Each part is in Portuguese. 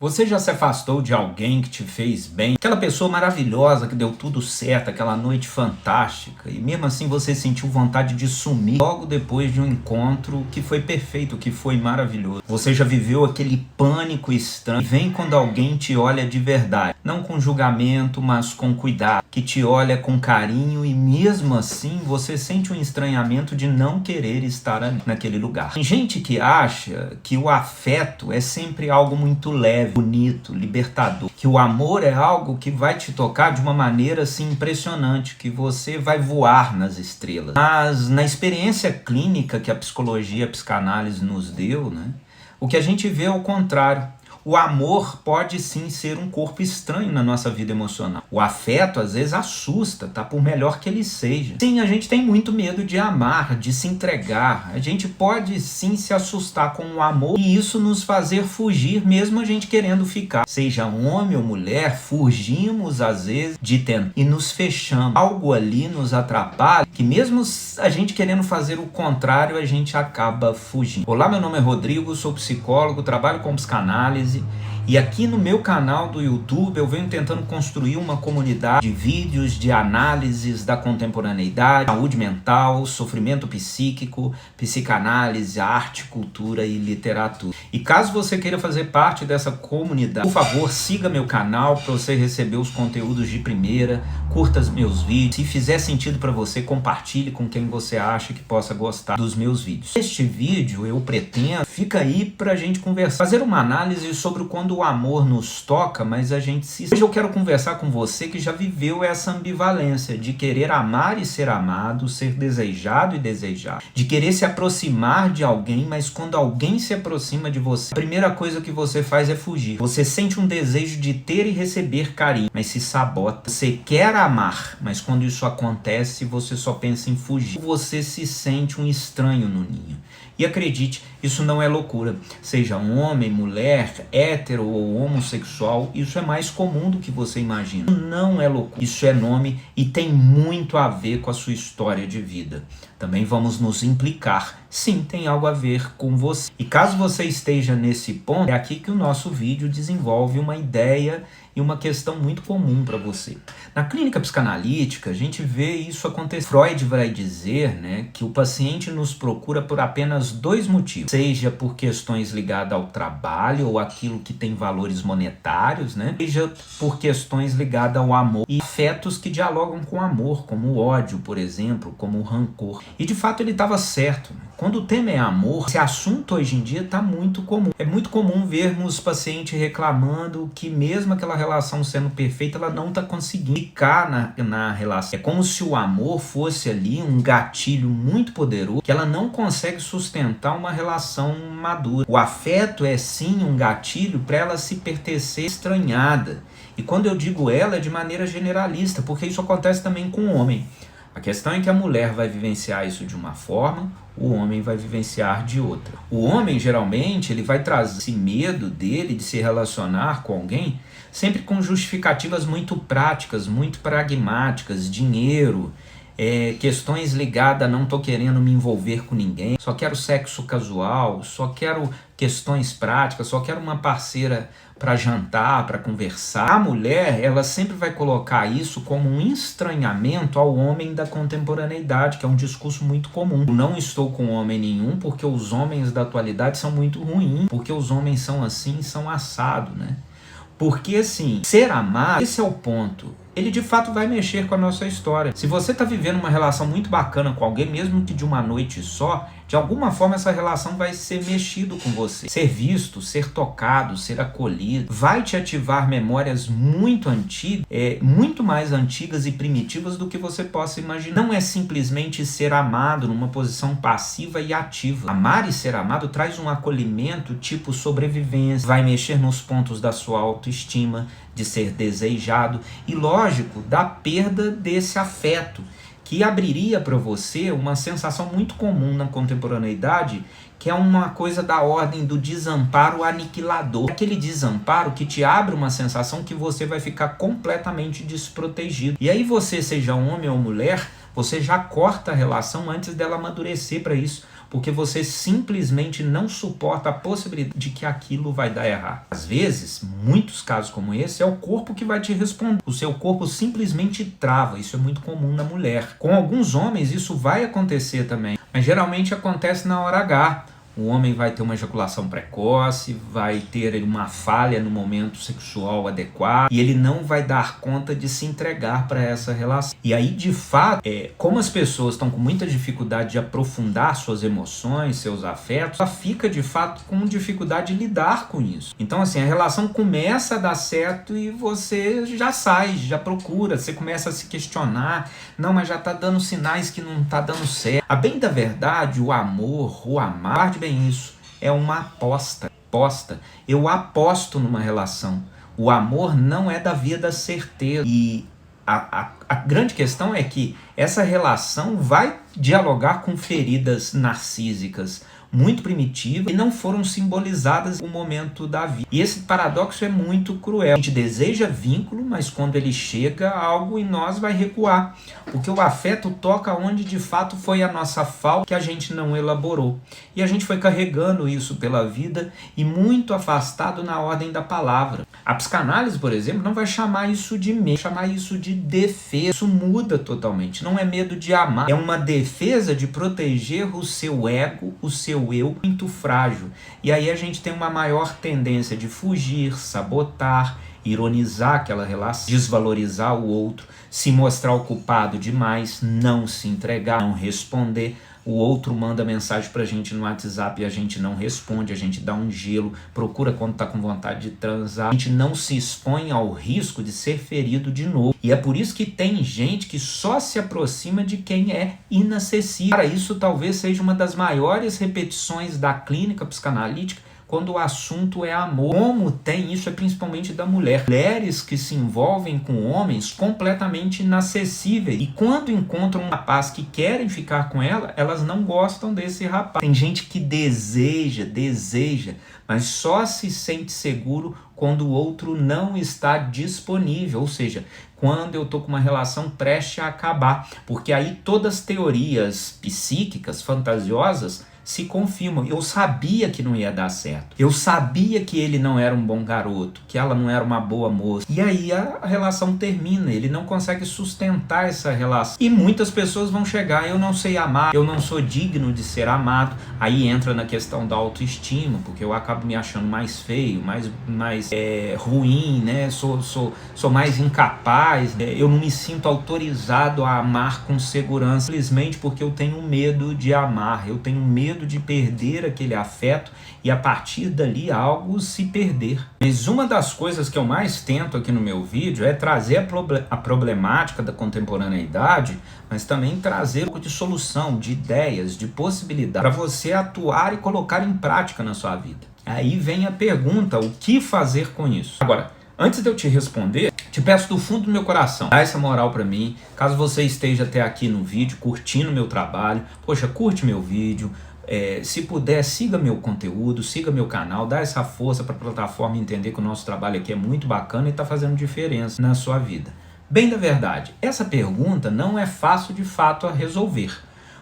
Você já se afastou de alguém que te fez bem? Aquela pessoa maravilhosa que deu tudo certo, aquela noite fantástica, e mesmo assim você sentiu vontade de sumir logo depois de um encontro que foi perfeito, que foi maravilhoso. Você já viveu aquele pânico estranho? Vem quando alguém te olha de verdade, não com julgamento, mas com cuidado, que te olha com carinho e mesmo assim você sente um estranhamento de não querer estar ali, naquele lugar. Tem gente que acha que o afeto é sempre algo muito leve, bonito, libertador, que o amor é algo que vai te tocar de uma maneira assim impressionante, que você vai voar nas estrelas. Mas na experiência clínica que a psicologia, a psicanálise nos deu, né, o que a gente vê é o contrário. O amor pode sim ser um corpo estranho na nossa vida emocional. O afeto às vezes assusta, tá? Por melhor que ele seja. Sim, a gente tem muito medo de amar, de se entregar. A gente pode sim se assustar com o amor e isso nos fazer fugir, mesmo a gente querendo ficar. Seja homem ou mulher, fugimos às vezes de tentar e nos fechamos. Algo ali nos atrapalha, que mesmo a gente querendo fazer o contrário, a gente acaba fugindo. Olá, meu nome é Rodrigo, sou psicólogo, trabalho com psicanálise. E aqui no meu canal do YouTube eu venho tentando construir uma comunidade de vídeos, de análises da contemporaneidade, saúde mental, sofrimento psíquico, psicanálise, arte, cultura e literatura. E caso você queira fazer parte dessa comunidade, por favor, siga meu canal para você receber os conteúdos de primeira, curta meus vídeos. Se fizer sentido para você, compartilhe com quem você acha que possa gostar dos meus vídeos. Este vídeo eu pretendo, fica aí para a gente conversar, fazer uma análise sobre quando o amor nos toca, mas a gente se... Hoje eu quero conversar com você que já viveu essa ambivalência de querer amar e ser amado, ser desejado e desejado, de querer se aproximar de alguém, mas quando alguém se aproxima de você, a primeira coisa que você faz é fugir. Você sente um desejo de ter e receber carinho, mas se sabota. Você quer amar, mas quando isso acontece, você só pensa em fugir. Você se sente um estranho no ninho. E acredite, isso não é loucura. Seja homem, mulher, hétero ou homossexual, isso é mais comum do que você imagina. Não é loucura. Isso é nome e tem muito a ver com a sua história de vida. Também vamos nos implicar. Sim, tem algo a ver com você. E caso você esteja nesse ponto, é aqui que o nosso vídeo desenvolve uma ideia e uma questão muito comum para você. Na clínica psicanalítica, a gente vê isso acontecer. Freud vai dizer, né, que o paciente nos procura por apenas dois motivos. Seja por questões ligadas ao trabalho ou aquilo que tem valores monetários, né? Seja por questões ligadas ao amor e afetos que dialogam com o amor, como o ódio, por exemplo, como o rancor. E de fato ele estava certo. Quando o tema é amor, esse assunto hoje em dia está muito comum. É muito comum vermos pacientes reclamando que mesmo aquela relação sendo perfeita, ela não está conseguindo ficar na relação. É como se o amor fosse ali um gatilho muito poderoso que ela não consegue sustentar uma relação madura. O afeto é sim um gatilho para ela se pertencer estranhada. E quando eu digo ela, é de maneira generalista, porque isso acontece também com o homem. A questão é que a mulher vai vivenciar isso de uma forma, o homem vai vivenciar de outra. O homem, geralmente, ele vai trazer esse medo dele de se relacionar com alguém sempre com justificativas muito práticas, muito pragmáticas, dinheiro, questões ligadas a não tô querendo me envolver com ninguém, só quero sexo casual, só quero questões práticas, só quero uma parceira para jantar, para conversar. A mulher, ela sempre vai colocar isso como um estranhamento ao homem da contemporaneidade, que é um discurso muito comum. Eu não estou com homem nenhum porque os homens da atualidade são muito ruins, porque os homens são assim, são assado, né? Porque assim, ser amado, esse é o ponto. Ele de fato vai mexer com a nossa história. Se você está vivendo uma relação muito bacana com alguém, mesmo que de uma noite só, de alguma forma essa relação vai ser mexido com você. Ser visto, ser tocado, ser acolhido, vai te ativar memórias muito antigas, muito mais antigas e primitivas do que você possa imaginar. Não é simplesmente ser amado numa posição passiva e ativa. Amar e ser amado traz um acolhimento tipo sobrevivência, vai mexer nos pontos da sua autoestima, de ser desejado e, lógico, da perda desse afeto, que abriria para você uma sensação muito comum na contemporaneidade, que é uma coisa da ordem do desamparo aniquilador. Aquele desamparo que te abre uma sensação que você vai ficar completamente desprotegido. E aí você, seja homem ou mulher, você já corta a relação antes dela amadurecer para isso. porque você simplesmente não suporta a possibilidade de que aquilo vai dar errado. Às vezes, muitos casos como esse, é o corpo que vai te responder. O seu corpo simplesmente trava. Isso é muito comum na mulher. Com alguns homens isso vai acontecer também, mas geralmente acontece na hora H. O homem vai ter uma ejaculação precoce, vai ter uma falha no momento sexual adequado e ele não vai dar conta de se entregar para essa relação. E aí, de fato, como as pessoas estão com muita dificuldade de aprofundar suas emoções, seus afetos, ela fica, de fato, com dificuldade de lidar com isso. Então, assim, a relação começa a dar certo e você já sai, já procura, você começa a se questionar. Não, mas já está dando sinais que não está dando certo. A bem da verdade, o amor, o amar, bem isso, é uma aposta. Eu aposto numa relação. O amor não é da vida certeza. E a grande questão é que essa relação vai dialogar com feridas narcísicas muito primitivas e não foram simbolizadas no momento da vida. E esse paradoxo é muito cruel. A gente deseja vínculo, mas quando ele chega, algo em nós vai recuar. Porque o afeto toca onde de fato foi a nossa falta que a gente não elaborou. E a gente foi carregando isso pela vida e muito afastado na ordem da palavra. A psicanálise, por exemplo, não vai chamar isso de medo, vai chamar isso de defesa. Isso muda totalmente. Não é medo de amar, é uma defesa de proteger o seu ego, o seu eu muito frágil. E aí a gente tem uma maior tendência de fugir, sabotar, ironizar aquela relação, desvalorizar o outro, se mostrar ocupado demais, não se entregar, não responder. O outro manda mensagem pra gente no WhatsApp e a gente não responde, a gente dá um gelo, procura quando tá com vontade de transar. A gente não se expõe ao risco de ser ferido de novo. E é por isso que tem gente que só se aproxima de quem é inacessível. Cara, isso talvez seja uma das maiores repetições da clínica psicanalítica, quando o assunto é amor. Como tem isso é principalmente da mulher. Mulheres que se envolvem com homens completamente inacessíveis. E quando encontram um rapaz que querem ficar com ela, elas não gostam desse rapaz. Tem gente que deseja, mas só se sente seguro quando o outro não está disponível. Ou seja, quando eu estou com uma relação prestes a acabar. Porque aí todas as teorias psíquicas, fantasiosas, se confirmam. Eu sabia que não ia dar certo. Eu sabia que ele não era um bom garoto, que ela não era uma boa moça. E aí a relação termina, ele não consegue sustentar essa relação. E muitas pessoas vão chegar, eu não sei amar, eu não sou digno de ser amado. Aí entra na questão da autoestima, porque eu acabo me achando mais feio, mais ruim, né? Sou mais incapaz, eu não me sinto autorizado a amar com segurança, simplesmente porque eu tenho medo de amar, eu tenho medo de perder aquele afeto e a partir dali algo se perder. Mas uma das coisas que eu mais tento aqui no meu vídeo é trazer a problemática da contemporaneidade, mas também trazer um pouco de solução, de ideias, de possibilidade para você atuar e colocar em prática na sua vida. Aí vem a pergunta, o que fazer com isso? Agora, antes de eu te responder, te peço do fundo do meu coração, dá essa moral pra mim. Caso você esteja até aqui no vídeo, curtindo meu trabalho, poxa, curte meu vídeo. Se puder, siga meu conteúdo, siga meu canal, dá essa força para a plataforma entender que o nosso trabalho aqui é muito bacana e está fazendo diferença na sua vida. Bem da verdade, essa pergunta não é fácil de fato a resolver.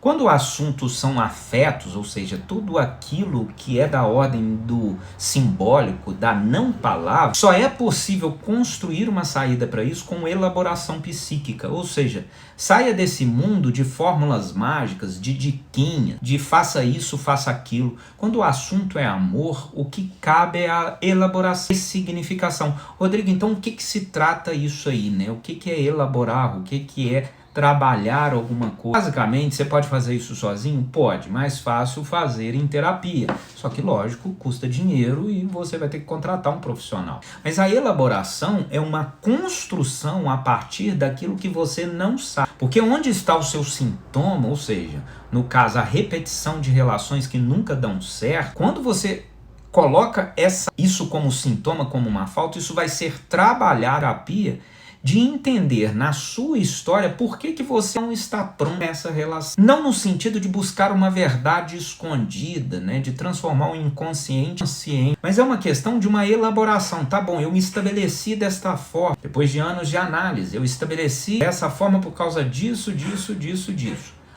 Quando o assunto são afetos, ou seja, tudo aquilo que é da ordem do simbólico, da não palavra, só é possível construir uma saída para isso com elaboração psíquica, ou seja, saia desse mundo de fórmulas mágicas, de diquinha, de faça isso, faça aquilo. Quando o assunto é amor, o que cabe é a elaboração e significação. Rodrigo, então o que se trata isso aí, né? O que é elaborar, o que é trabalhar alguma coisa? Basicamente, você pode fazer isso sozinho? Pode, mais fácil fazer em terapia. Só que, lógico, custa dinheiro e você vai ter que contratar um profissional. Mas a elaboração é uma construção a partir daquilo que você não sabe. Porque onde está o seu sintoma, ou seja, no caso, a repetição de relações que nunca dão certo, quando você coloca isso como sintoma, como uma falta, isso vai ser trabalhar a terapia de entender na sua história por que você não está pronto nessa relação. Não no sentido de buscar uma verdade escondida, né, de transformar o inconsciente em consciente, mas é uma questão de uma elaboração. Tá bom, eu me estabeleci desta forma, depois de anos de análise, eu estabeleci dessa forma por causa disso.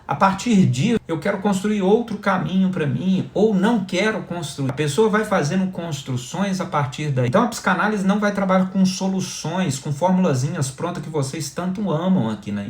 A partir disso, eu quero construir outro caminho para mim, ou não quero construir. A pessoa vai fazendo construções a partir daí. Então a psicanálise não vai trabalhar com soluções, com formulazinhas prontas que vocês tanto amam aqui na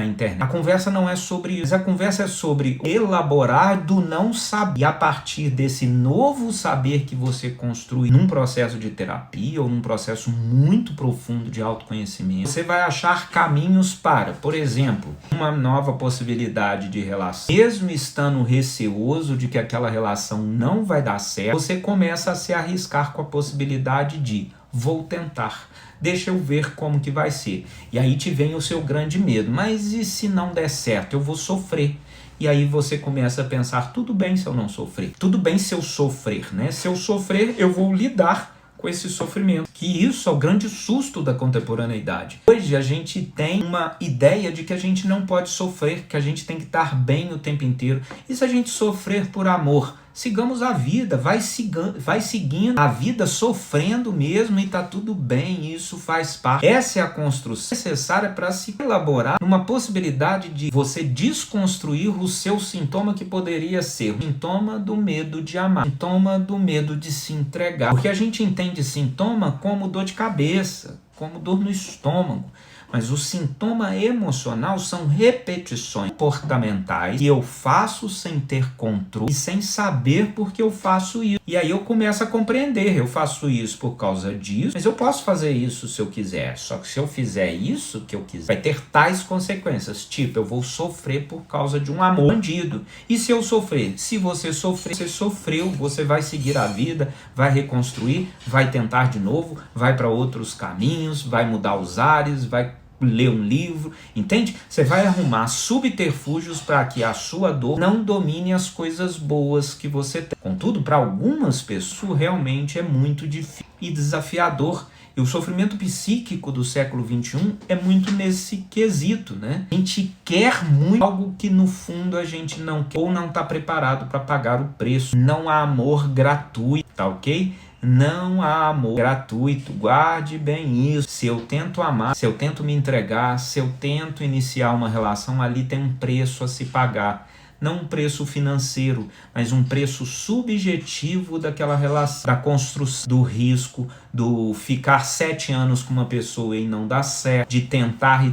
internet. A conversa não é sobre isso, a conversa é sobre elaborar do não saber. E a partir desse novo saber que você construi num processo de terapia ou num processo muito profundo de autoconhecimento, você vai achar caminhos para, por exemplo, uma nova possibilidade de relação. Mesmo estando receoso de que aquela relação não vai dar certo, você começa a se arriscar com a possibilidade de vou tentar. Deixa eu ver como que vai ser. E aí te vem o seu grande medo. Mas e se não der certo? Eu vou sofrer. E aí você começa a pensar, tudo bem se eu não sofrer. Tudo bem se eu sofrer, né? Se eu sofrer, eu vou lidar com esse sofrimento. Que isso é o grande susto da contemporaneidade. Hoje a gente tem uma ideia de que a gente não pode sofrer, que a gente tem que estar bem o tempo inteiro. E se a gente sofrer por amor? Sigamos a vida, vai seguindo a vida sofrendo mesmo e tá tudo bem, isso faz parte. Essa é a construção necessária para se elaborar uma possibilidade de você desconstruir o seu sintoma que poderia ser o sintoma do medo de amar, o sintoma do medo de se entregar. Porque a gente entende sintoma como dor de cabeça, como dor no estômago. Mas o sintoma emocional são repetições comportamentais que eu faço sem ter controle e sem saber por que eu faço isso. E aí eu começo a compreender, eu faço isso por causa disso, mas eu posso fazer isso se eu quiser. Só que se eu fizer isso que eu quiser, vai ter tais consequências. Tipo, eu vou sofrer por causa de um amor bandido. E se eu sofrer? Se você sofrer, você sofreu, você vai seguir a vida, vai reconstruir, vai tentar de novo, vai para outros caminhos, vai mudar os ares, vai ler um livro, entende? Você vai arrumar subterfúgios para que a sua dor não domine as coisas boas que você tem. Contudo, para algumas pessoas realmente é muito difícil e desafiador. E o sofrimento psíquico do século XXI é muito nesse quesito, né? A gente quer muito algo que no fundo a gente não quer ou não está preparado para pagar o preço. Não há amor gratuito, tá ok? Não há amor gratuito, guarde bem isso. Se eu tento amar, se eu tento me entregar, se eu tento iniciar uma relação, ali tem um preço a se pagar. Não um preço financeiro, mas um preço subjetivo daquela relação, da construção, do risco, do ficar 7 anos com uma pessoa e não dar certo, de tentar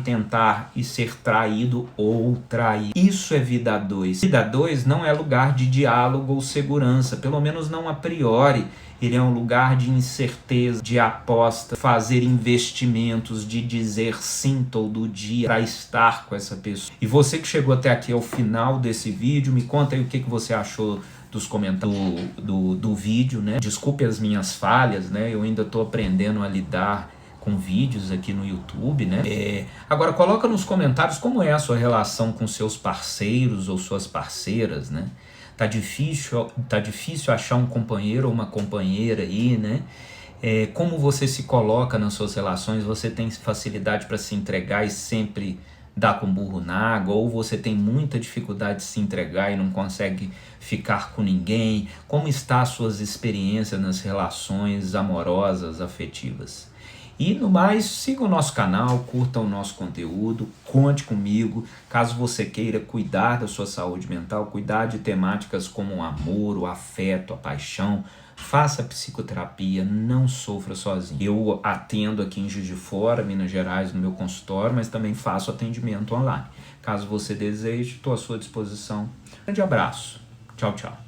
e ser traído ou trair. Isso é vida 2. Vida 2 não é lugar de diálogo ou segurança, pelo menos não a priori. Ele é um lugar de incerteza, de aposta, fazer investimentos, de dizer sim todo dia para estar com essa pessoa. E você que chegou até aqui ao final desse vídeo, me conta aí o que você achou dos comentários do vídeo, né? Desculpe as minhas falhas, né? Eu ainda estou aprendendo a lidar com vídeos aqui no YouTube, né? Agora coloca nos comentários como é a sua relação com seus parceiros ou suas parceiras, né? Tá difícil achar um companheiro ou uma companheira aí, né? Como você se coloca nas suas relações? Você tem facilidade para se entregar e sempre dar com burro na água? Ou você tem muita dificuldade de se entregar e não consegue ficar com ninguém? Como estão as suas experiências nas relações amorosas, afetivas? E no mais, siga o nosso canal, curta o nosso conteúdo, conte comigo, caso você queira cuidar da sua saúde mental, cuidar de temáticas como o amor, o afeto, a paixão, faça psicoterapia, não sofra sozinho. Eu atendo aqui em Juiz de Fora, Minas Gerais, no meu consultório, mas também faço atendimento online. Caso você deseje, estou à sua disposição. Grande abraço. Tchau, tchau.